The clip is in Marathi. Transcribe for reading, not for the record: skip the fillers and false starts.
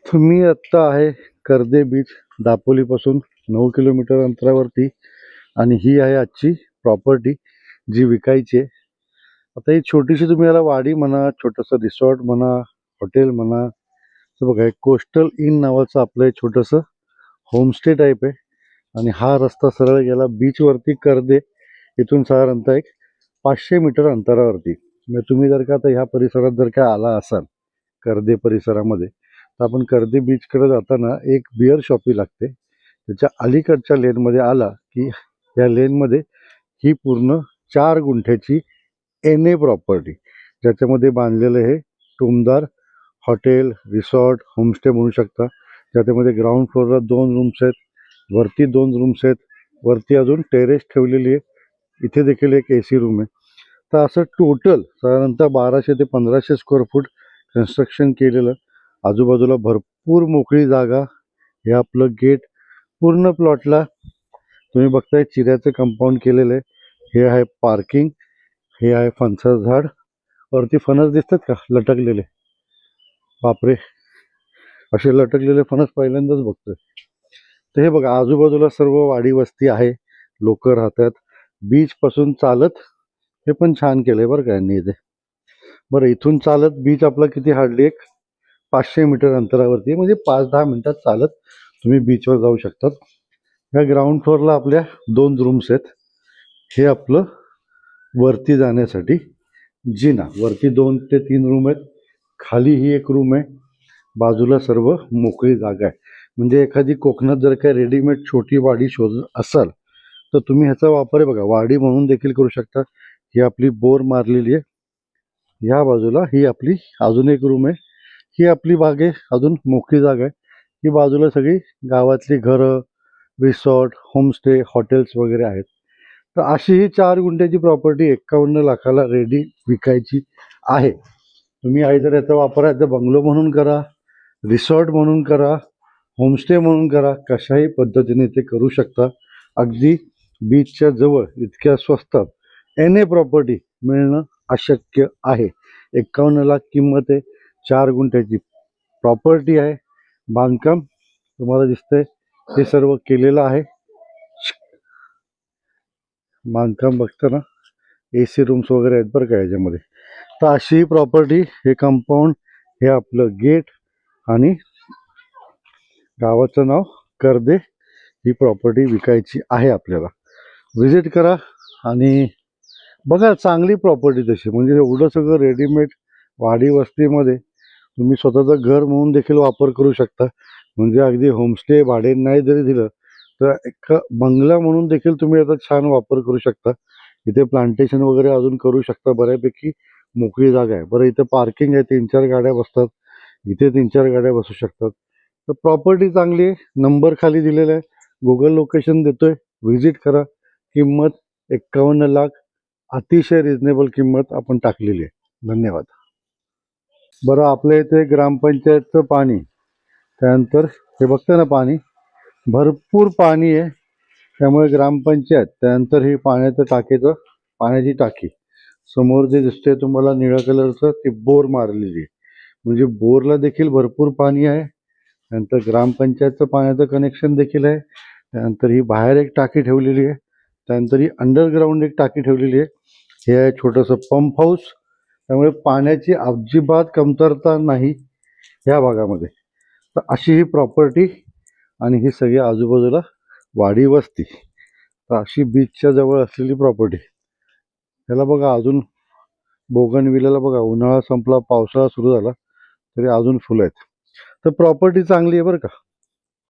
तुम्ही आत्ता आहे कर्दे बीच दापोलीपासून 9 किलोमीटर अंतरावरती आणि ही आहे आजची प्रॉपर्टी जी विकायची आहे. आता ही छोटीशी तुम्ही याला वाडी म्हणा, छोटंसं रिसॉर्ट म्हणा, हॉटेल म्हणा. तर बघा, एक कोस्टल इन नावाचं आपलं एक छोटंसं होमस्टे टाईप आहे आणि हा रस्ता सरळ गेला बीचवरती कर्दे. इथून साधारणतः एक 500 मीटर अंतरावरती. म्हणजे तुम्ही जर का आता ह्या परिसरात जर का आला असाल कर्दे परिसरामध्ये, तर आपण कर्दे बीचकडे जाताना एक बिअर शॉपी लागते. त्याच्या अलीकडच्या लेनमध्ये आला की या लेनमध्ये ही पूर्ण 4 गुंठ्याची एन ए प्रॉपर्टी, ज्याच्यामध्ये बांधलेलं हे टुमदार हॉटेल, रिसॉर्ट, होमस्टे म्हणू शकता. ज्याच्यामध्ये ग्राउंड फ्लोअरला 2 रूम्स आहेत, वरती 2 रूम्स आहेत, वरती अजून टेरेस ठेवलेली आहे, इथे देखील एक AC रूम आहे. तर असं टोटल साधारणतः 1200 ते 1500 स्क्वेअर फूट कन्स्ट्रक्शन केलेलं. आजूबाजूला भरपूर मोकळी जागा. हे आपलं गेट पूर्ण प्लॉटला तुम्ही बघताय चिऱ्याचं कंपाऊंड केलेलं आहे. हे आहे पार्किंग. हे आहे फणसाचं झाड. वरती फणस दिसतात का लटकलेले? बापरे, असे लटकलेले फणस पहिल्यांदाच बघतोय. तर हे बघा, आजूबाजूला सर्व वाडी वस्ती आहे, लोक राहतात. बीच पासून चालत हे पण छान केलंय बरं का यांनी इथे. बरं, इथून चालत बीच आपला किती, हार्डली एक 500 मीटर अंतरावरती आहे. म्हणजे 5-10 मिनिटात चालत तुम्ही बीचवर जाऊ शकतात. या ग्राउंड फ्लोअरला आपल्या 2 रूम्स आहेत. हे आपलं वरती जाण्यासाठी जिना. वरती 2 ते 3 रूम आहेत, खाली ही एक रूम आहे. बाजूला सर्व मोकळी जागा आहे. म्हणजे एखादी कोकणात जर काही रेडीमेड छोटी वाडी शोधत असाल तर तुम्ही ह्याचा वापर आहे बघा वाडी म्हणून देखील करू शकता. ही आपली बोर मारलेली आहे. या बाजूला ही आपली अजून एक रूम आहे. ही आपली बाग आहे, अजून मोकळी जागा आहे. ही बाजूला सगळी गावातली घरं, रिसॉर्ट, होमस्टे, हॉटेल्स वगैरे आहेत. तर अशी ही 4 गुंठ्याची प्रॉपर्टी 51 लाखाला रेडी विकायची आहे. तुम्ही आयदर याचा वापर आहे तर बंगलो म्हणून करा, रिसॉर्ट म्हणून करा, होमस्टे म्हणून करा, कशाही पद्धतीने ते करू शकता. अगदी बीचच्या जवळ इतक्या स्वस्तात एन ए प्रॉपर्टी मिळणं अशक्य आहे. 51 लाख किंमत आहे. 4 गुंठ्याची प्रॉपर्टी आहे. बांधकाम तुम्हाला दिसतंय हे सर्व केलेलं आहे. बांधकाम बघताना AC रूम्स वगैरे आहेत बरं का याच्यामध्ये. तर अशी प्रॉपर्टी, हे कंपाऊंड, हे आपलं गेट आणि गावाचं नाव कर्दे, ही प्रॉपर्टी विकायची आहे आपल्याला. विजिट करा आणि बघा, चांगली प्रॉपर्टी तशी. म्हणजे एवढं सगळं रेडीमेड वाडी वस्तीमध्ये तुम्ही स्वतःचं घर म्हणून देखील वापर करू शकता. म्हणजे अगदी होमस्टे भाडे नाही जरी दिलं तर एक बंगला म्हणून देखील तुम्ही याचा छान वापर करू शकता. इथे प्लांटेशन वगैरे अजून करू शकता. बऱ्यापैकी मोकळी जागा आहे. बरं, इथं पार्किंग आहे, 3-4 गाड्या बसतात. इथे 3-4 गाड्या बसू शकतात. तर प्रॉपर्टी चांगली आहे. नंबर खाली दिलेला आहे, गुगल लोकेशन देतोय, व्हिजिट करा. किंमत 51 लाख, अतिशय रिजनेबल किंमत आपण टाकलेली आहे. धन्यवाद. बरं, आपल्या इथे ग्रामपंचायतचं पाणी, त्यानंतर हे बघतं ना पाणी, भरपूर पाणी आहे. त्यामुळे ग्रामपंचायत, त्यानंतर ही पाण्याची टाकी समोर जे दिसते तुम्हाला निळ्या कलरचं, ती बोर मारलेली आहे. म्हणजे बोरला देखील भरपूर पाणी आहे. त्यानंतर ग्रामपंचायतचं पाण्याचं कनेक्शन देखील आहे. त्यानंतर ही बाहेर एक टाकी ठेवलेली आहे. त्यानंतर ही अंडरग्राऊंड एक टाकी ठेवलेली आहे. हे आहे छोटंसं पंप हाऊस. त्यामुळे पाण्याची अजिबात कमतरता नाही ह्या भागामध्ये. तर अशी ही प्रॉपर्टी आणि ही सगळी आजूबाजूला वाडी वस्ती. तर अशी बीचच्या जवळ असलेली प्रॉपर्टी. त्याला बघा, अजून बोगनविल्याला बघा, उन्हाळा संपला, पावसाळा सुरू झाला तरी अजून फुलं आहेत. तर प्रॉपर्टी चांगली आहे बरं का.